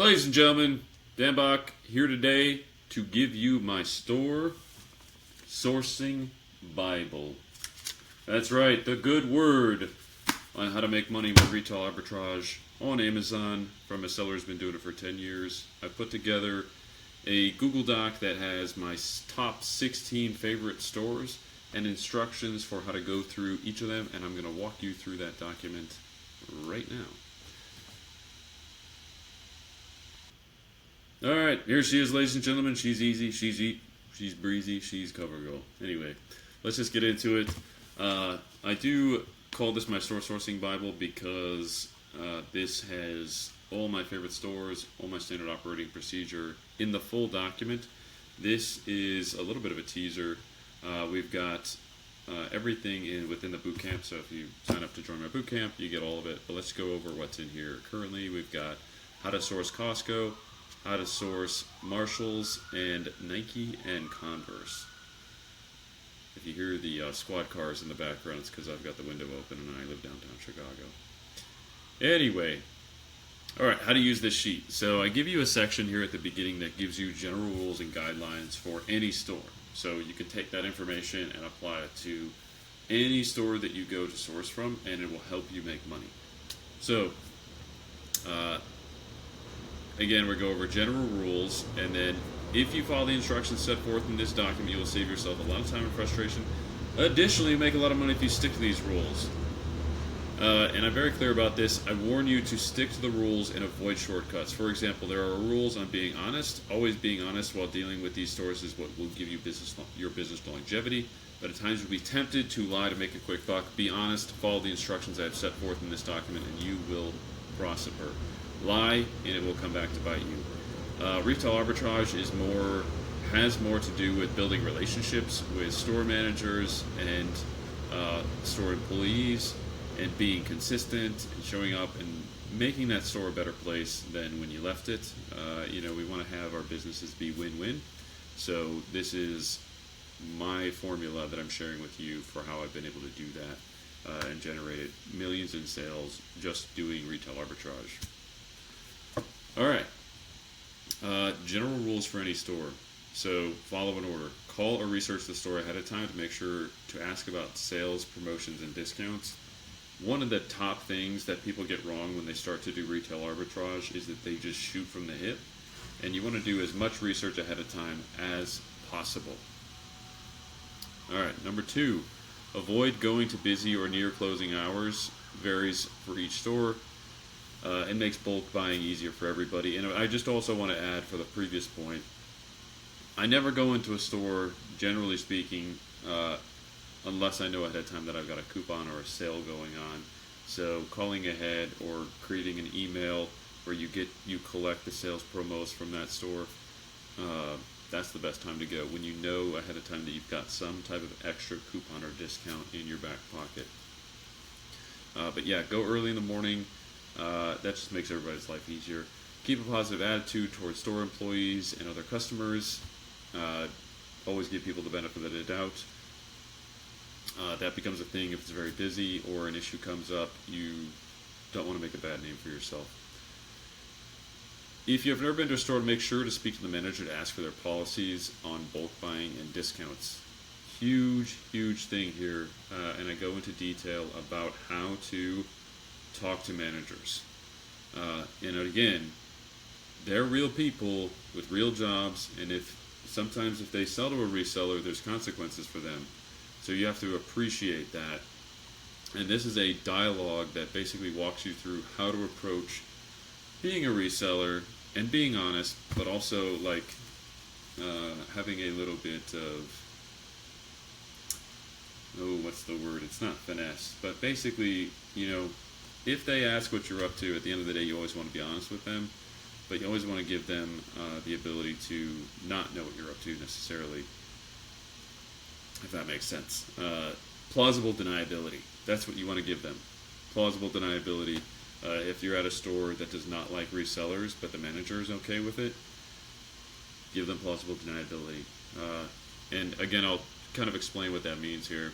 Ladies and gentlemen, Dan Bach here today to give you my store sourcing Bible. That's right, the good word on how to make money with retail arbitrage on Amazon from a seller who's been doing it for 10 years. I put together a Google Doc that has my top 16 favorite stores and instructions for how to go through each of them, and I'm going to walk you through that document right now. Alright, here she is, ladies and gentlemen. She's easy, she's breezy, she's cover girl. Anyway, let's just get into it. I do call this my store sourcing Bible because this has all my favorite stores, all my standard operating procedure in the full document. This is a little bit of a teaser. We've got everything within the boot camp, so if you sign up to join my boot camp, you get all of it. But let's go over what's in here. Currently, we've got how to source Costco, how to source Marshalls, and Nike and Converse. If you hear the squad cars in the background, it's because I've got the window open and I live downtown Chicago. Anyway, alright, how to use this sheet. So I give you a section here at the beginning that gives you general rules and guidelines for any store. So you can take that information and apply it to any store that you go to source from, and it will help you make money. So, again, we'll go over general rules, and then if you follow the instructions set forth in this document, you will save yourself a lot of time and frustration. Additionally, you make a lot of money if you stick to these rules. And I'm very clear about this. I warn you to stick to the rules and avoid shortcuts. For example, there are rules on being honest. Always being honest while dealing with these stores is what will give you your business longevity. But at times you'll be tempted to lie to make a quick buck. Be honest, follow the instructions I have set forth in this document, and you will prosper. Lie, and it will come back to bite you. Retail arbitrage has more to do with building relationships with store managers and store employees, and being consistent and showing up and making that store a better place than when you left it. We want to have our businesses be win-win. So this is my formula that I'm sharing with you for how I've been able to do that and generated millions in sales just doing retail arbitrage. Alright, general rules for any store. So follow an order. Call or research the store ahead of time to make sure to ask about sales, promotions, and discounts. One of the top things that people get wrong when they start to do retail arbitrage is that they just shoot from the hip, and you want to do as much research ahead of time as possible. Alright, number 2, avoid going to busy or near closing hours. Varies for each store. It makes bulk buying easier for everybody. And I just also want to add for the previous point, I never go into a store, generally speaking, unless I know ahead of time that I've got a coupon or a sale going on. So calling ahead or creating an email where you collect the sales promos from that store, that's the best time to go, when you know ahead of time that you've got some type of extra coupon or discount in your back pocket. But yeah, go early in the morning. That just makes everybody's life easier. Keep a positive attitude towards store employees and other customers. Always give people the benefit of the doubt. That becomes a thing if it's very busy or an issue comes up. You don't want to make a bad name for yourself. If you've never been to a store, make sure to speak to the manager to ask for their policies on bulk buying and discounts. Huge thing here, and I go into detail about how to talk to managers. And again, they're real people with real jobs, and sometimes if they sell to a reseller, there's consequences for them. So you have to appreciate that. And this is a dialogue that basically walks you through how to approach being a reseller and being honest, but also having a little bit of, what's the word? It's not finesse, but basically, if they ask what you're up to, at the end of the day, you always want to be honest with them, but you always want to give them the ability to not know what you're up to necessarily, if that makes sense. Plausible deniability. That's what you want to give them. Plausible deniability. If you're at a store that does not like resellers, but the manager is okay with it, give them plausible deniability. And again, I'll kind of explain what that means here.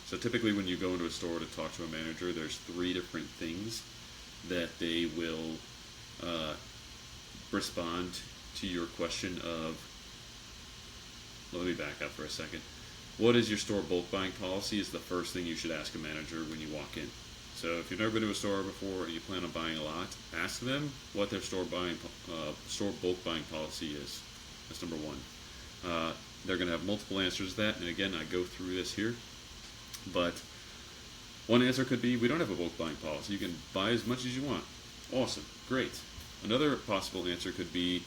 So typically when you go into a store to talk to a manager, there's 3 different things that they will respond to your question of, let me back up for a second. What is your store bulk buying policy is the first thing you should ask a manager when you walk in. So if you've never been to a store before and you plan on buying a lot, ask them what their store bulk buying policy is. That's number one. They're going to have multiple answers to that, and again, I go through this here. But one answer could be, we don't have a bulk buying policy. You can buy as much as you want. Awesome, great. Another possible answer could be,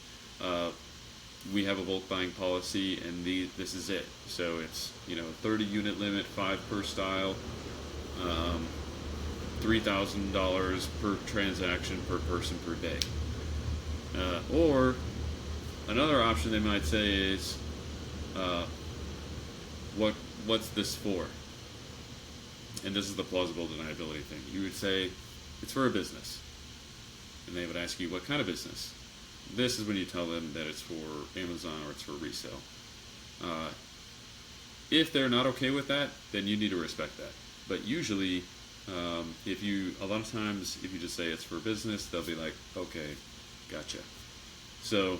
we have a bulk buying policy, and this is it. So it's 30 unit limit, 5 per style, $3,000 per transaction per person per day. Or another option they might say is, what's this for? And this is the plausible deniability thing. You would say, it's for a business. And they would ask you, what kind of business? This is when you tell them that it's for Amazon or it's for resale. If they're not okay with that, then you need to respect that. But usually, a lot of times, if you just say it's for business, they'll be like, okay, gotcha. So,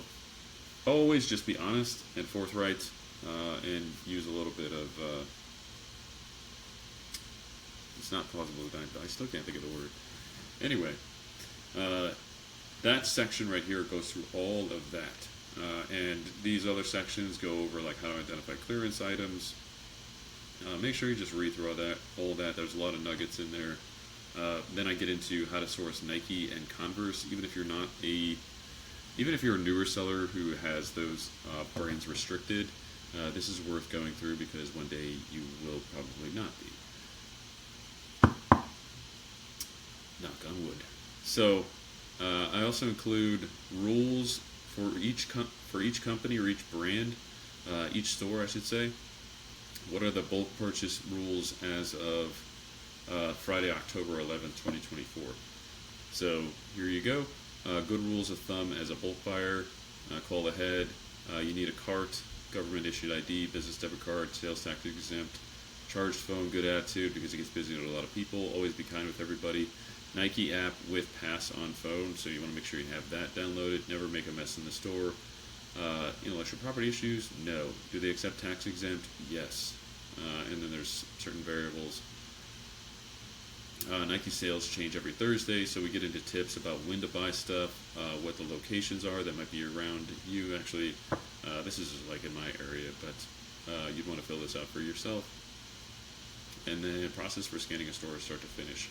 always just be honest and forthright, and use a little bit of, it's not plausible deniability, I still can't think of the word. Anyway, that section right here goes through all of that. And these other sections go over like how to identify clearance items. Make sure you just read through all that. There's a lot of nuggets in there. Then I get into how to source Nike and Converse, even if you're a newer seller who has those brands restricted. This is worth going through because one day you will probably not be. Knock on wood. So I also include rules for each company or each brand, each store, I should say. What are the bulk purchase rules as of Friday, October 11th, 2024? So here you go. Good rules of thumb as a bulk buyer. Call ahead. You need a cart, government issued ID, business debit card, sales tax exempt, charged phone, good attitude because it gets busy with a lot of people. Always be kind with everybody. Nike app with pass on phone, so you want to make sure you have that downloaded. Never make a mess in the store. Intellectual property issues? No. Do they accept tax exempt? Yes. And then there's certain variables. Nike sales change every Thursday, so we get into tips about when to buy stuff, what the locations are that might be around you. Actually, this is like in my area, but you'd want to fill this out for yourself. And then process for scanning a store start to finish.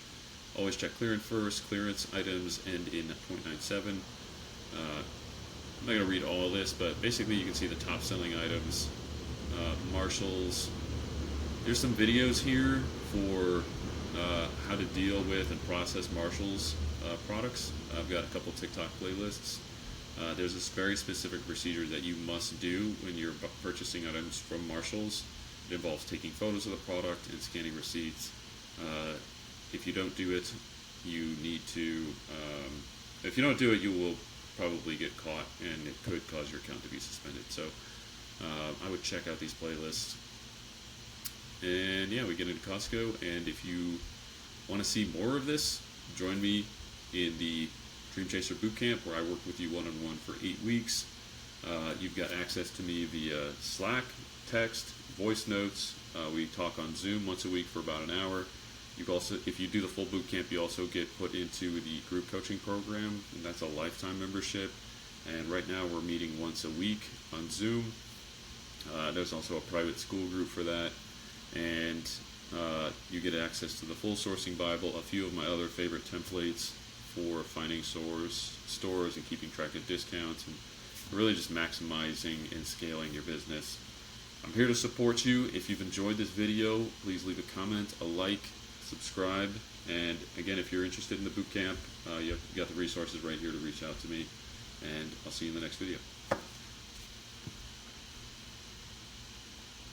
Always check clearance first. Clearance items end in 0.97. I'm not going to read all of this, but basically you can see the top selling items. Marshalls. There's some videos here for how to deal with and process Marshalls products. I've got a couple TikTok playlists. There's this very specific procedure that you must do when you're purchasing items from Marshalls. It involves taking photos of the product and scanning receipts. If you don't do it, you need to, if you don't do it, you will probably get caught and it could cause your account to be suspended. So I would check out these playlists. And yeah, we get into Costco, and if you want to see more of this, join me in the Dream Chaser Bootcamp, where I work with you one-on-one for 8 weeks. You've got access to me via Slack, text, voice notes. We talk on Zoom once a week for about an hour. You've also, if you do the full boot camp, you also get put into the group coaching program, and that's a lifetime membership. And right now we're meeting once a week on Zoom. There's also a private school group for that, and you get access to the full sourcing Bible, a few of my other favorite templates for finding stores and keeping track of discounts, and really just maximizing and scaling your business. I'm here to support you. If you've enjoyed this video, please leave a comment, a like, subscribe, and again, if you're interested in the bootcamp, you've got the resources right here to reach out to me, and I'll see you in the next video.